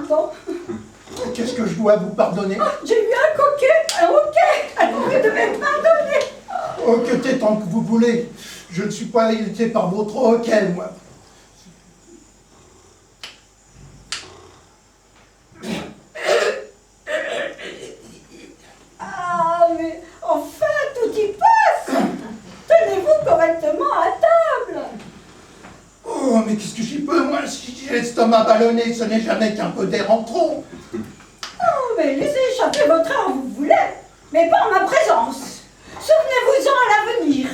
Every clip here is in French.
pardon. Qu'est-ce que je dois vous pardonner? J'ai eu un coquet, ok, alors vous devez me pardonner. Oh, que t'es tant que vous voulez. Je ne suis pas irrité par votre hoquet, moi. Ah, mais enfin, tout y passe. Tenez-vous correctement à table. Oh, mais qu'est-ce que j'y peux, moi? Si j'ai l'estomac ballonné, ce n'est jamais qu'un peu d'air en trop. Oh, mais laissez échapper votre air où vous voulez, mais pas en ma présence. Souvenez-vous-en à l'avenir.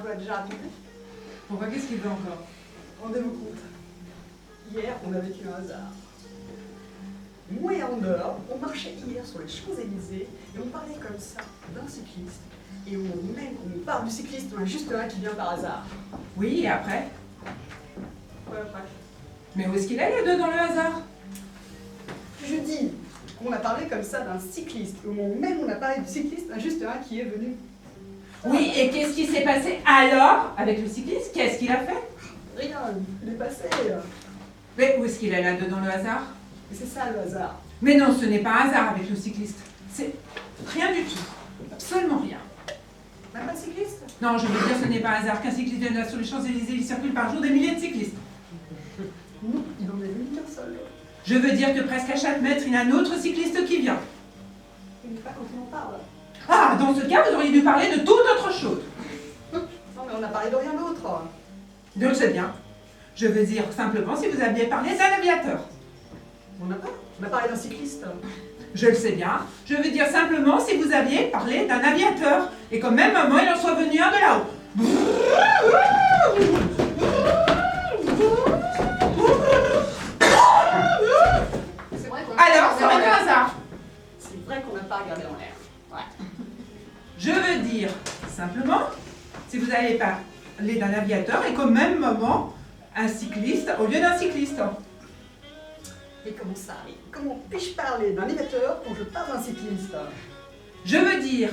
Vous l'a déjà raconté. Pourquoi, qu'est-ce qu'il veut encore? Rendez-vous compte. Hier, on a vécu un hasard. Moi et Andorre, on marchait hier sur les Champs-Élysées et on parlait comme ça d'un cycliste. Et au moment même qu'on parle du cycliste, on a juste un qui vient par hasard. Oui, et après? Ouais, après. Mais où est-ce qu'il allait deux dans le hasard? Je dis qu'on a parlé comme ça d'un cycliste. Au moment même où on a parlé du cycliste, il y en a juste un qui est venu. Oui, et qu'est-ce qui s'est passé alors avec le cycliste? Qu'est-ce qu'il a fait? Rien, il est passé. Mais où est-ce qu'il allait là-dedans dans le hasard? Et c'est ça le hasard. Mais non, ce n'est pas un hasard avec le cycliste. C'est rien du tout. Absolument rien. Même pas de cycliste? Non, je veux dire, ce n'est pas un hasard qu'un cycliste vienne là sur les Champs-Élysées. Il circule par jour des milliers de cyclistes. Non, il n'en est venu qu'un seul. Je veux dire que presque à chaque mètre, il y a un autre cycliste qui vient. Une fois quand on en parle. Ah, dans ce cas, vous auriez dû parler de toute autre chose. Non, mais on a parlé de rien d'autre. Donc c'est bien. Je veux dire simplement si vous aviez parlé d'un aviateur. On n'a pas. On a parlé d'un cycliste. Je le sais bien. Je veux dire simplement si vous aviez parlé d'un aviateur et qu'au même moment, il en soit venu un de là-haut. C'est vrai qu'on Alors, ça aurait été un hasard. C'est vrai qu'on n'a pas regardé en l'air. Ouais. Je veux dire simplement si vous avez parlé d'un aviateur et qu'au même moment, un cycliste au lieu d'un cycliste. Et comment ça arrive? Comment puis-je parler d'un aviateur quand je parle d'un cycliste? Je veux dire,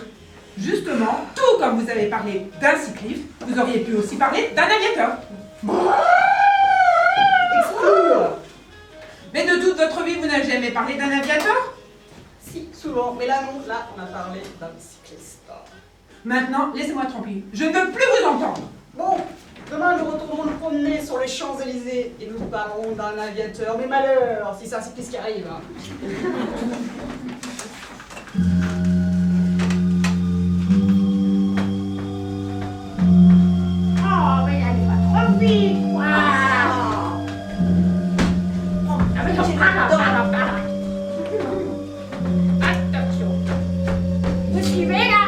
justement, tout comme vous avez parlé d'un cycliste, vous auriez pu aussi parler d'un aviateur. Exclure! Mais de toute votre vie, vous n'avez jamais parlé d'un aviateur? Si, souvent. Mais là, non. Là, on a parlé d'un cycliste. Maintenant, laissez-moi tranquille. Je ne veux plus vous entendre. Bon, demain, nous retournerons nous promener sur les Champs-Élysées et nous parlerons d'un aviateur. Mais malheur, si c'est un cycliste qui arrive. Oh, mais allez pas trop vite, quoi. Attention. Vous suivez là?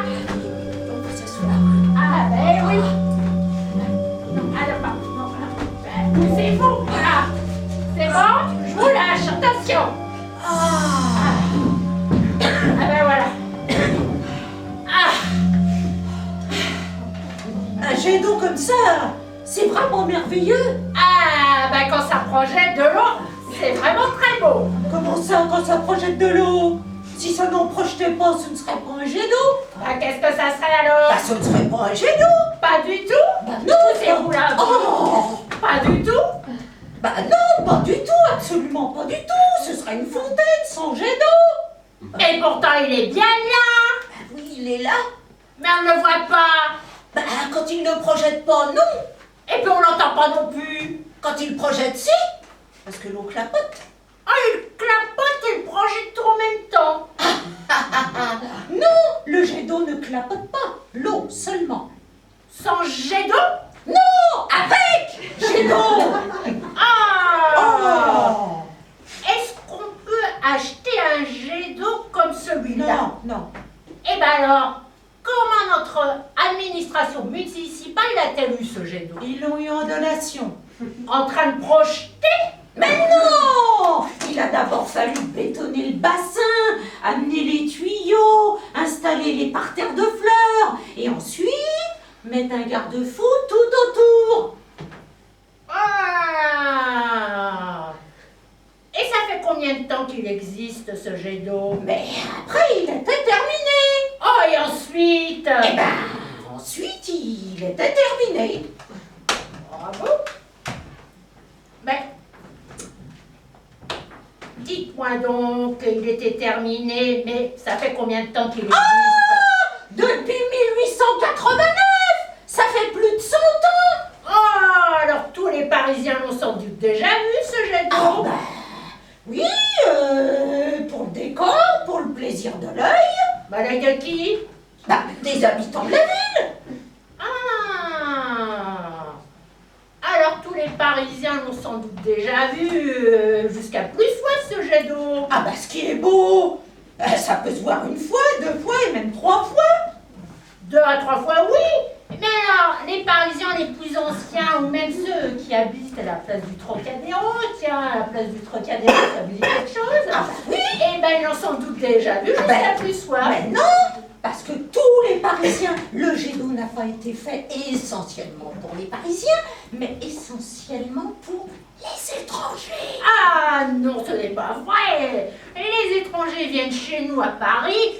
On peut s'asseoir. Ah ben oui. Non, alors pardon, non, là. Poussez-vous, voilà. C'est bon? Je vous lâche, attention. Ah ben voilà. Un jet d'eau comme ça, c'est vraiment merveilleux. Ah ben quand ça projette de l'eau, c'est vraiment très beau. Comment ça, quand ça projette de l'eau? Si ça n'en projetait pas, ce ne serait pas un jet d'eau. Bah qu'est-ce que ça serait alors? Bah, ce ne serait pas un jet d'eau. Pas du tout. Bah non. Poussez-vous là. Oh. Pas du tout. Bah non, pas du tout, absolument pas du tout. Ce serait une fontaine sans jet d'eau. Et pourtant il est bien là. Bah oui, il est là. Mais on ne le voit pas. Bah, quand il ne projette pas, non. Et puis on l'entend pas non plus. Quand il projette, si. Parce que l'eau clapote. Ah, il clapote et il projette tout en même temps. Non, le jet d'eau ne clapote pas. L'eau seulement. Sans jet d'eau? Non, avec jet d'eau. Ah! Oh. Est-ce qu'on peut acheter un jet d'eau comme celui-là? Non, non. Eh ben alors, comment notre administration municipale a-t-elle eu ce jet d'eau? Ils l'ont eu en donation. En train de projeter? Mais non! Il a d'abord fallu bétonner le bassin, amener les tuyaux, installer les parterres de fleurs et ensuite mettre un garde-fou tout autour. Ah! Et ça fait combien de temps qu'il existe ce jet d'eau? Mais après, il était terminé. Oh, et ensuite? Eh ben, ensuite, il était terminé. Bravo! Ben, dites-moi donc qu'il était terminé, mais ça fait combien de temps qu'il existe? Depuis 1889, ça fait plus de 100 ans. Oh, alors tous les Parisiens l'ont sans doute déjà vu ce jet Ah d'eau. ben, oui, pour le décor, pour le plaisir de l'œil, Bah, l'œil de qui? bah, des habitants de la ville. Ah! Alors tous les Parisiens l'ont sans doute déjà vu jusqu'à plus fois ce jet d'eau. Ah bah, ce qui est beau, ça peut se voir une fois, 2 fois et même 3 fois. 2 à 3 fois, oui. Mais alors, les Parisiens les plus anciens, ou même ceux qui habitent à la place du Trocadéro, tiens, à la place du Trocadéro, ça vous dit quelque chose? Ah bah oui. Eh ben, ils l'ont sans doute déjà vu jusqu'à plus fois. Mais non, parce que tous les Parisiens, le jet d'eau n'a pas été fait essentiellement pour les Parisiens, mais essentiellement pour les étrangers. Ah non, ce n'est pas vrai. Les étrangers viennent chez nous à Paris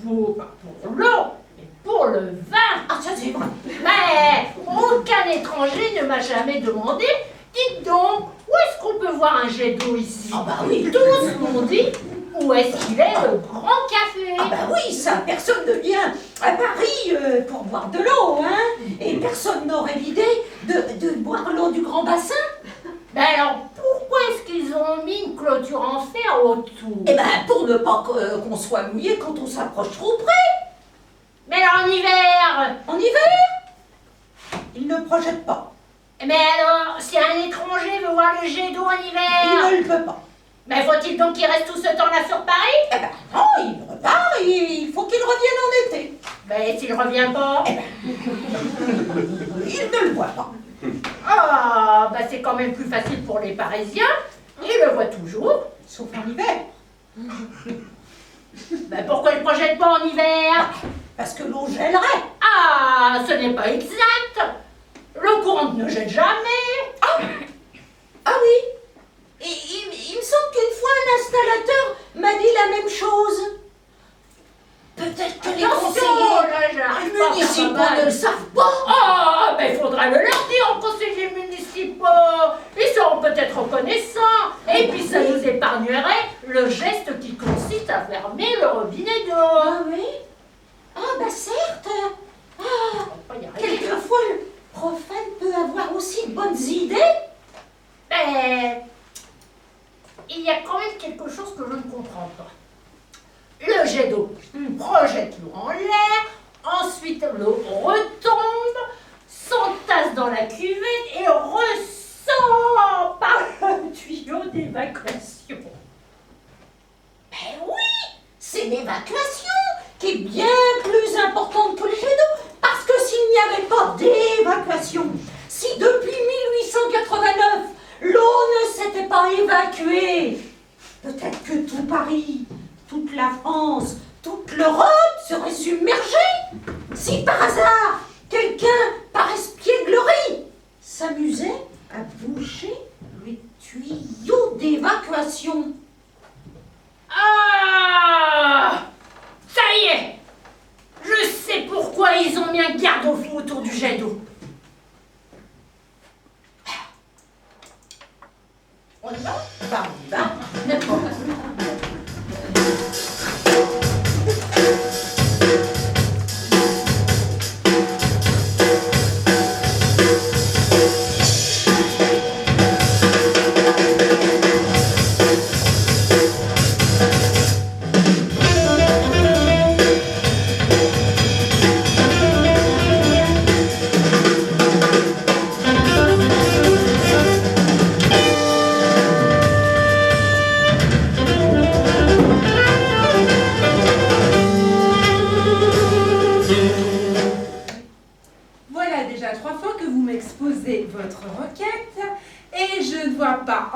pas pour l'eau, mais pour le vin. Ah, ça c'est vrai. Mais aucun étranger ne m'a jamais demandé, dites donc, où est-ce qu'on peut voir un jet d'eau ici? Ah bah oui. Tous m'ont dit, où est-ce qu'il est le grand café? Ah bah oui, ça, personne ne vient à Paris pour boire de l'eau, hein. Et personne n'aurait l'idée de boire l'eau du grand bassin. Ben alors, pourquoi est-ce qu'ils ont mis une clôture en fer autour? Eh ben, pour ne pas qu'on soit mouillé quand on s'approche trop près. Mais alors, en hiver? En hiver, ils ne projettent pas. Mais alors, si un étranger veut voir le jet d'eau en Il hiver? ne le peut pas. Mais faut-il donc qu'il reste tout ce temps-là sur Paris? Eh ben, non, il repart et il faut qu'il revienne en été. Ben, s'il revient pas? Eh ben, il ne le voit pas. Ah, ben c'est quand même plus facile pour les Parisiens. Ils le voient toujours. Sauf en hiver. Ben pourquoi ils ne projettent pas en hiver? Parce que l'eau gèlerait. Ah, ce n'est pas exact. L'eau courante ne jette jamais. Ah oui. Et il me semble qu'une fois un installateur m'a dit la même chose. Peut-être que les Attention, conseillers là, j'arrive pas à municipaux faire ne le savent pas. Ah, ben il faudra le leur dire aux conseillers municipaux. Ils seront peut-être reconnaissants. Et puis ça nous épargnerait le geste qui consiste à fermer le robinet d'eau. Ah oui. Ah bah certes. Ah, On va pas y arriver. quelquefois le profane peut avoir aussi de bonnes idées. Ben, il y a quand même quelque chose que je ne comprends pas. Le jet d'eau projette l'eau en l'air, ensuite l'eau retombe, s'entasse dans la cuvette et ressort par le tuyau d'évacuation. Ben oui, c'est l'évacuation qui est bien plus importante que le jet d'eau. Parce que s'il n'y avait pas d'évacuation, si depuis 1889, l'eau ne s'était pas évacuée, peut-être que tout Paris, toute la France, toute l'Europe serait submergée. Si par hasard, quelqu'un, par espièglerie, s'amusait à boucher les tuyaux d'évacuation. Ah! Ça y est! Je sais pourquoi ils ont mis un garde-fou autour du jet d'eau. On y va? Bah, on y va. pas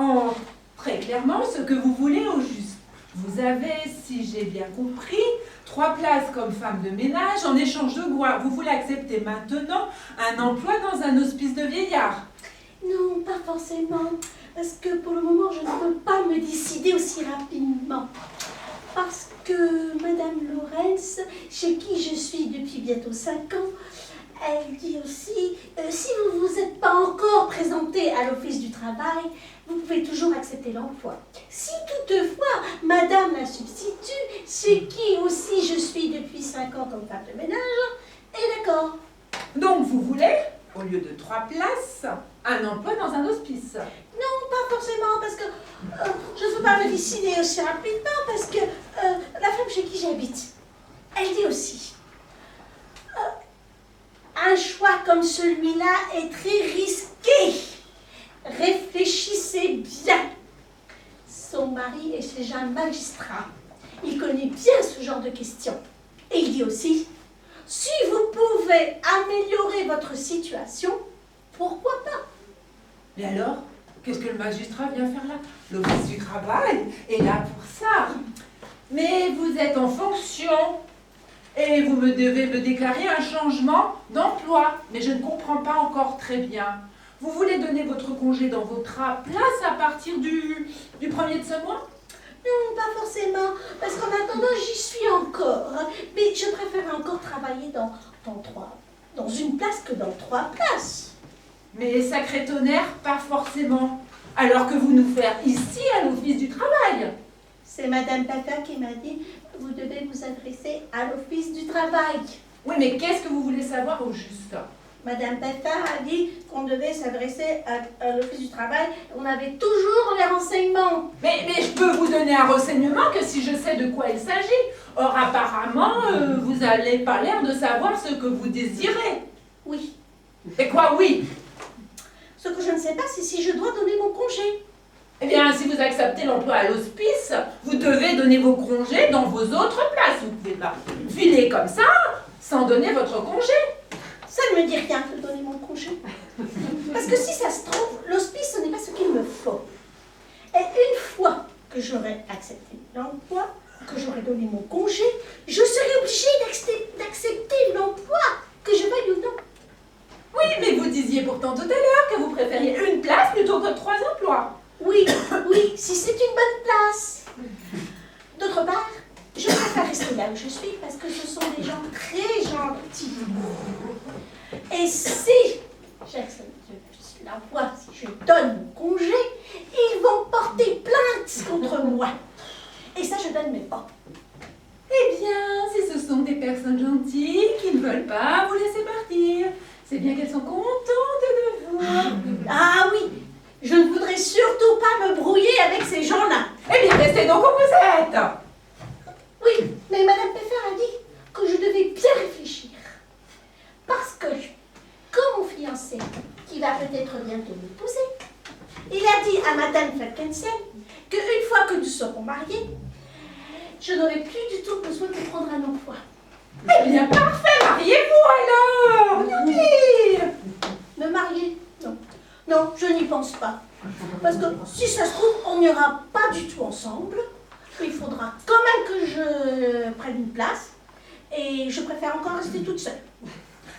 très clairement ce que vous voulez au juste. Vous avez, si j'ai bien compris, 3 places comme femme de ménage en échange de quoi vous voulez accepter maintenant un emploi dans un hospice de vieillards. Non, pas forcément. Parce que pour le moment, je ne peux pas me décider aussi rapidement. Parce que Madame Lorenz, chez qui je suis depuis bientôt 5 ans, elle dit aussi, si vous ne vous êtes pas encore présenté à l'office du travail, vous pouvez toujours accepter l'emploi. Si toutefois, Madame la substitut, chez qui aussi je suis depuis 5 ans comme femme de ménage, est d'accord. Donc vous voulez, au lieu de 3 places, un emploi dans un hospice. Non, pas forcément, parce que je ne peux pas me décider aussi rapidement, parce que la femme chez qui j'habite, elle dit aussi, un choix comme celui-là est très risqué. Réfléchissez bien. Son mari est déjà un magistrat. Il connaît bien ce genre de questions. Et il dit aussi, si vous pouvez améliorer votre situation, pourquoi pas? Mais alors, qu'est-ce que le magistrat vient faire là? L'office du travail est là pour ça. Mais vous êtes en fonction et vous devez me déclarer un changement d'emploi. Mais je ne comprends pas encore très bien. Vous voulez donner votre congé dans votre place à partir du 1er de ce mois? Non, pas forcément, parce qu'en attendant, j'y suis encore. Mais je préfère encore travailler dans une place que dans 3 places. Mais sacré tonnerre, pas forcément. Alors que vous nous faire ici à l'office du travail. C'est Madame Papa qui m'a dit, vous devez vous adresser à l'office du travail. Oui, mais qu'est-ce que vous voulez savoir au juste? Madame Papa a dit qu'on devait s'adresser à l'office du travail. On avait toujours les renseignements. Mais je peux vous donner un renseignement que si je sais de quoi il s'agit. Or, apparemment, vous n'avez pas l'air de savoir ce que vous désirez. Oui. Et quoi, oui? Ce que je ne sais pas, c'est si je dois donner mon congé. Eh bien, si vous acceptez l'emploi à l'hospice, vous devez donner vos congés dans vos autres places. Vous ne pouvez pas filer comme ça, sans donner votre congé. Ça ne me dit rien de donner mon congé. Parce que si ça se trouve, l'hospice, ce n'est pas ce qu'il me faut. Et une fois que j'aurai accepté l'emploi, que j'aurai donné mon congé, je serai obligée d'accepter l'emploi, que je veuille ou non. Oui, mais vous disiez pourtant tout à l'heure que vous préfériez une place plutôt que 3 emplois. Oui, si c'est une bonne place. D'autre part, je préfère rester là où je suis parce que ce sont des gens très gentils. Et si j'accepte l'emploi, si je donne mon congé, ils vont porter plainte contre moi. Et ça, je n'admets pas. Eh bien, si ce sont des personnes gentilles qui ne veulent pas vous laisser partir, c'est bien qu'elles sont contentes de vous. Ah oui, je ne voudrais surtout pas me brouiller avec ces gens-là. Eh bien, restez donc où vous êtes. Oui, mais Madame Pfeffer a dit que je devais bien réfléchir. Parce que, comme mon fiancé, qui va peut-être bientôt m'épouser, il a dit à Madame Falkensen qu'une fois que nous serons mariés, je n'aurai plus du tout besoin de prendre un emploi. Eh bien, parfait, mariez-vous alors. Oui. Me marier? Non. Non, je n'y pense pas. Parce que si ça se trouve, on n'ira pas du tout ensemble. Il faudra quand même que je prenne une place. Et je préfère encore rester toute seule.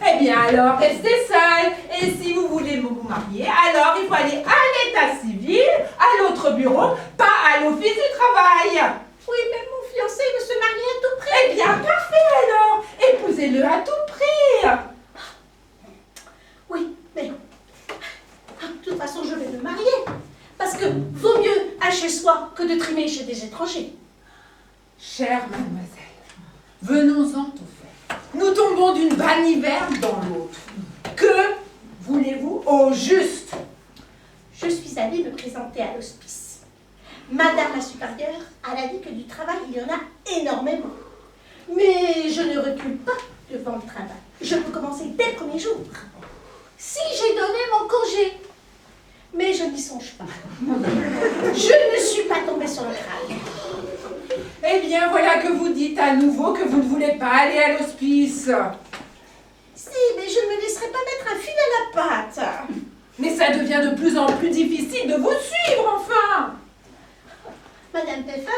Eh bien alors, restez seul. Et si vous voulez vous marier, alors il faut aller à l'état civil, à l'autre bureau, pas à l'office du travail. Oui, mais mon fiancé veut se marier à tout prix. Eh bien, parfait alors. Épousez-le à tout prix. Oui, mais de toute façon, je vais me marier. Parce que vaut mieux à chez soi que de trimer chez des étrangers. Chère mademoiselle, venons-en au fait. Nous tombons d'une baniverne dans l'autre. Que voulez-vous au juste? Je suis allée me présenter à l'hospice. Madame la supérieure, elle a dit que du travail, il y en a énormément. Mais je ne recule pas devant le travail. Je peux commencer dès le premier jour. Si j'ai donné mon congé, mais je n'y songe pas. Je ne suis pas tombée sur le crâne. Eh bien, voilà que vous dites à nouveau que vous ne voulez pas aller à l'hospice. Si, mais je ne me laisserai pas mettre un fil à la patte. Mais ça devient de plus en plus difficile de vous suivre, enfin. Madame Pfeffer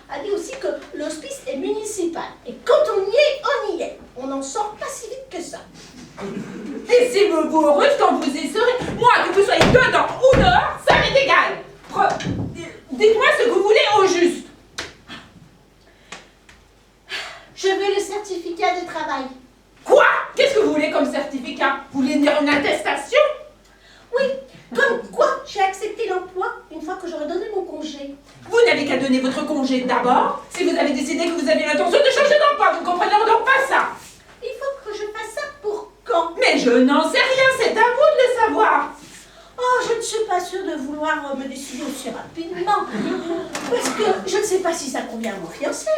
a dit aussi que l'hospice est municipal. Et quand on y est, on y est. On n'en sort pas si vite que ça. Laissez-vous heureuse quand vous y serez. Moi, que vous soyez dedans ou dehors, ça m'est égal. Dites-moi ce que vous voulez au juste. Je veux le certificat de travail. Quoi? Qu'est-ce que vous voulez comme certificat? Vous voulez dire une attestation? Oui, comme quoi j'ai accepté l'emploi une fois que j'aurai donné mon congé. Vous n'avez qu'à donner votre congé d'abord si vous avez décidé que vous avez l'intention de changer d'emploi. Vous comprenez donc pas ça? Il faut que je fasse ça pour quand? Mais je n'en sais rien, c'est à vous de le savoir. Oh, je ne suis pas sûre de vouloir me décider aussi rapidement. Parce que je ne sais pas si ça convient à mon fiancé.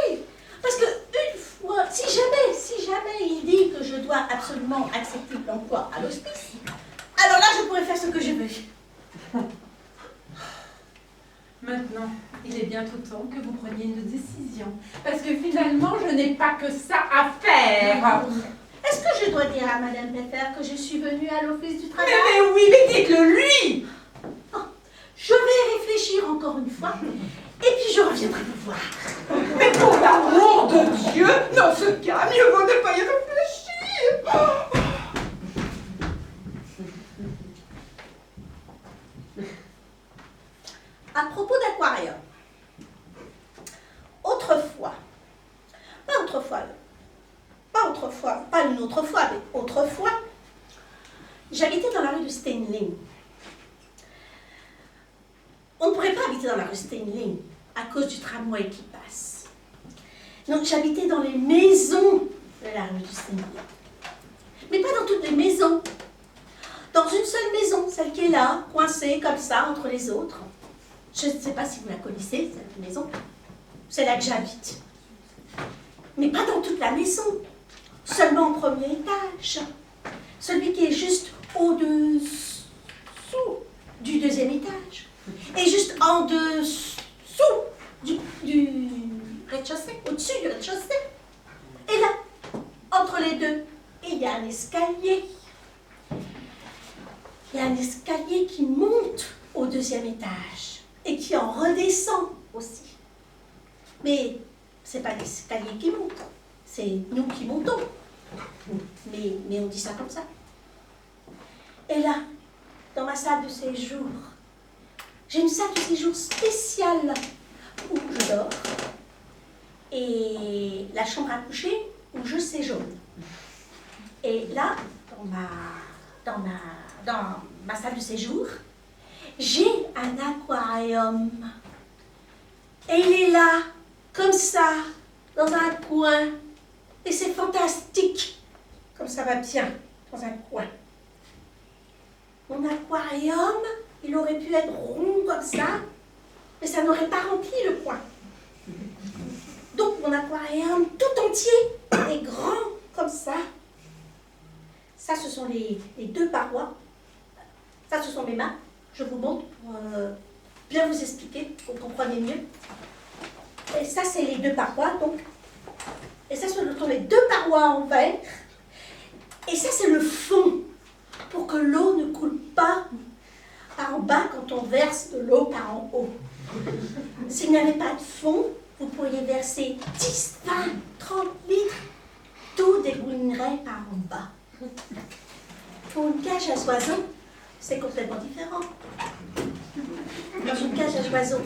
Parce que une fois, si jamais il dit que je dois absolument accepter l'emploi à l'hospice, alors là, je pourrais faire ce que je veux. Maintenant, il est bientôt temps que vous preniez une décision. Parce que finalement, je n'ai pas que ça à faire. Est-ce que je dois dire à Madame Pfeffer que je suis venue à l'office du travail? Mais oui, mais dites-le lui. Je vais réfléchir encore une fois, et puis je reviendrai vous voir. Mais pour l'amour de Dieu, dans ce cas, mieux vaut ne pas y réfléchir. À propos d'aquarium, pas une autre fois, mais autrefois, j'habitais dans la rue de Steinling. On ne pourrait pas habiter dans la rue Steinling à cause du tramway qui passe. Donc j'habitais dans les maisons de la rue de Steinling. Mais pas dans toutes les maisons. Dans une seule maison, celle qui est là, coincée comme ça entre les autres. Je ne sais pas si vous la connaissez, cette maison. C'est là que j'habite. Mais pas dans toute la maison. Seulement au premier étage. Celui qui est juste au-dessous du deuxième étage. Et juste en dessous du rez-de-chaussée, au-dessus du rez-de-chaussée. Et là, entre les deux, il y a un escalier. Il y a un escalier qui monte au deuxième étage et qui en redescend aussi. Mais ce n'est pas l'escalier qui monte, c'est nous qui montons. Mais on dit ça comme ça. Et là, dans ma salle de séjour, j'ai une salle de séjour spéciale où je dors et la chambre à coucher où je séjourne. Et là, dans ma salle de séjour, j'ai un aquarium. Et il est là, comme ça, dans un coin. Et c'est fantastique, comme ça va bien, dans un coin. Mon aquarium, il aurait pu être rond comme ça, mais ça n'aurait pas rempli le coin. Donc mon aquarium tout entier est grand comme ça. Ça, ce sont les deux parois. Ça, ce sont mes mains. Je vous montre pour bien vous expliquer, pour que vous compreniez mieux. Et ça, c'est les deux parois, donc. Et ça, ce sont les deux parois en verre. Et ça, c'est le fond, pour que l'eau ne coule pas par en bas quand on verse de l'eau par en haut. S'il n'y avait pas de fond, vous pourriez verser 10, 20, 30 litres. Tout dégoulinerait par en bas. Pour une cage à oiseaux, c'est complètement différent. Dans une cage à oiseaux,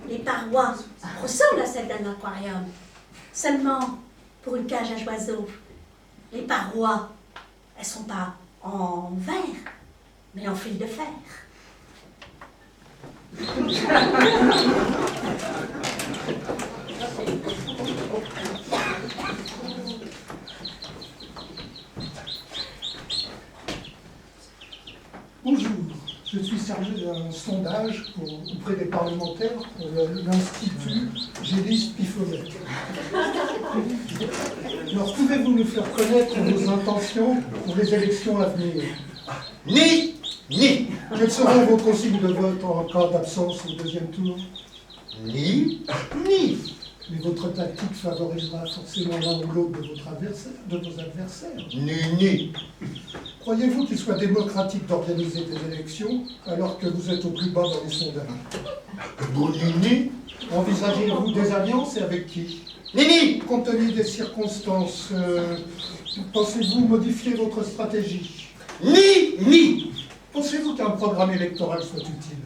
les parois ressemblent à celles d'un aquarium. Seulement, pour une cage à oiseaux, les parois, elles ne sont pas en verre, mais en fil de fer. Bonjour, je suis chargé d'un sondage auprès des parlementaires pour l'Institut Gélis Piffonnet. Alors, pouvez-vous nous faire connaître vos intentions pour les élections à venir? Ni. Quelles seront vos consignes de vote en cas d'absence au deuxième tour? Ni. Mais votre tactique favorisera forcément l'un ou l'autre de vos adversaires. Ni. Croyez-vous qu'il soit démocratique d'organiser des élections alors que vous êtes au plus bas dans les sondages? Bon, Nini. Envisagez-vous des alliances et avec qui? Nini. Compte tenu des circonstances, pensez-vous modifier votre stratégie? Ni. Pensez-vous qu'un programme électoral soit utile?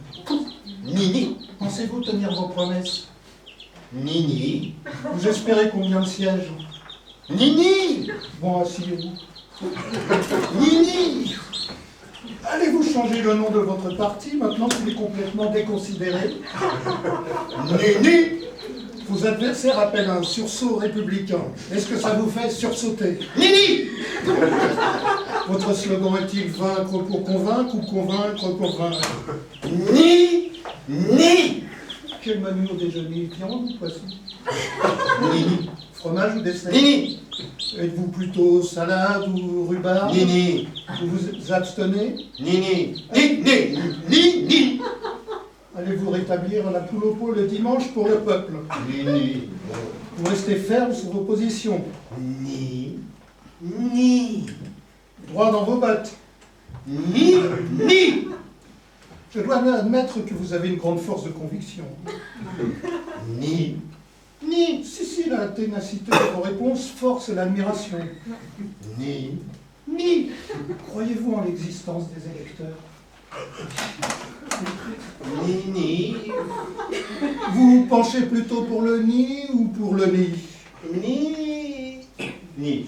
Nini. Pensez-vous tenir vos promesses? Nini. Vous espérez combien de sièges? Nini. Bon, asseyez-vous. Nini. Allez-vous changer le nom de votre parti maintenant qu'il est complètement déconsidéré? Nini. Vos adversaires appellent un sursaut républicain. Est-ce que ça vous fait sursauter? Nini. Votre slogan est-il vaincre pour convaincre ou convaincre pour vaincre? Ni. Quel menu au déjeuner? Viande ou poisson? Nini. Fromage ou dessert? Nini. Êtes-vous plutôt salade ou rhubarbe? Nini. Vous vous abstenez? Nini. Nini. Allez-vous rétablir la poule au pot le dimanche pour le peuple? Nini. Vous restez ferme sur vos positions? Ni. Droit dans vos bottes? Ni. Je dois admettre que vous avez une grande force de conviction. Ni. Si, la ténacité de vos réponses force l'admiration. Ni. Croyez-vous en l'existence des électeurs? Ni. Vous penchez plutôt pour le ni ou pour le ni? Ni.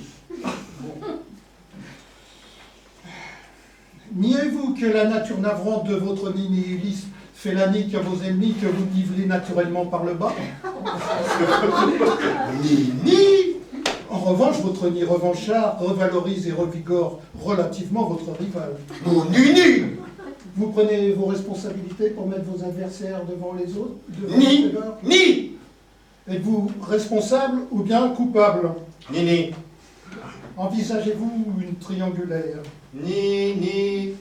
Niez-vous que la nature navrante de votre nihilisme fait la nique à vos ennemis que vous nivelez naturellement par le bas? Ni. En revanche, votre nid revanchard revalorise et revigore relativement votre rival. Mon Nini. Vous prenez vos responsabilités pour mettre vos adversaires devant les autres? Ni. Êtes-vous responsable ou bien coupable? Nini. Envisagez-vous une triangulaire? Ni.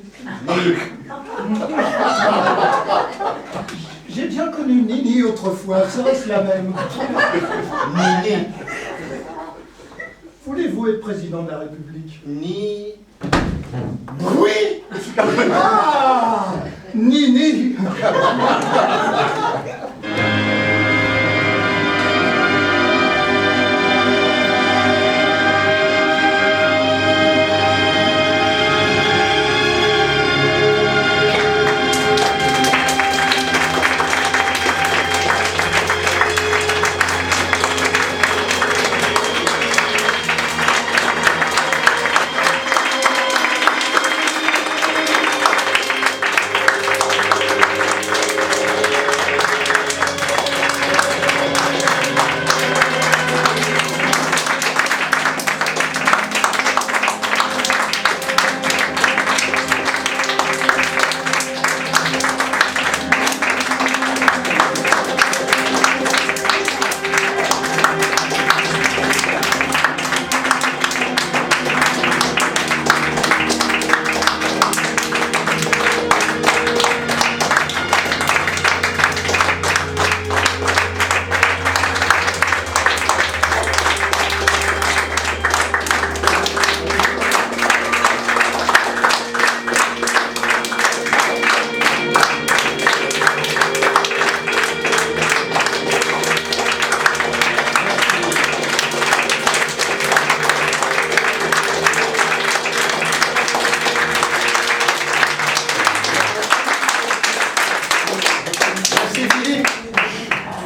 J'ai bien connu Nini autrefois, serait-ce la même? Nini. Voulez-vous être président de la République? Ni. Oui. Ah, Nini.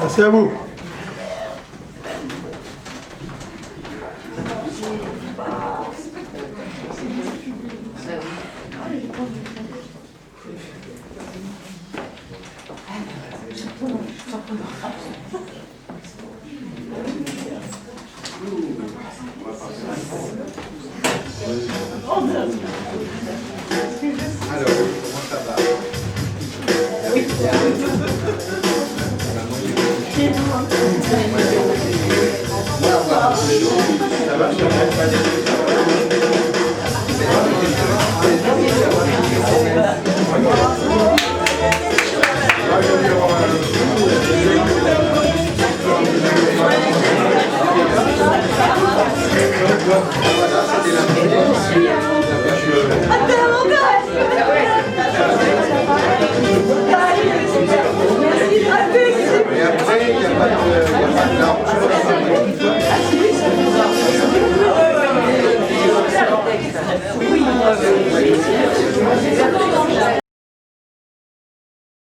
Merci à vous. Alors, comment ça va? Ça va, je ne pas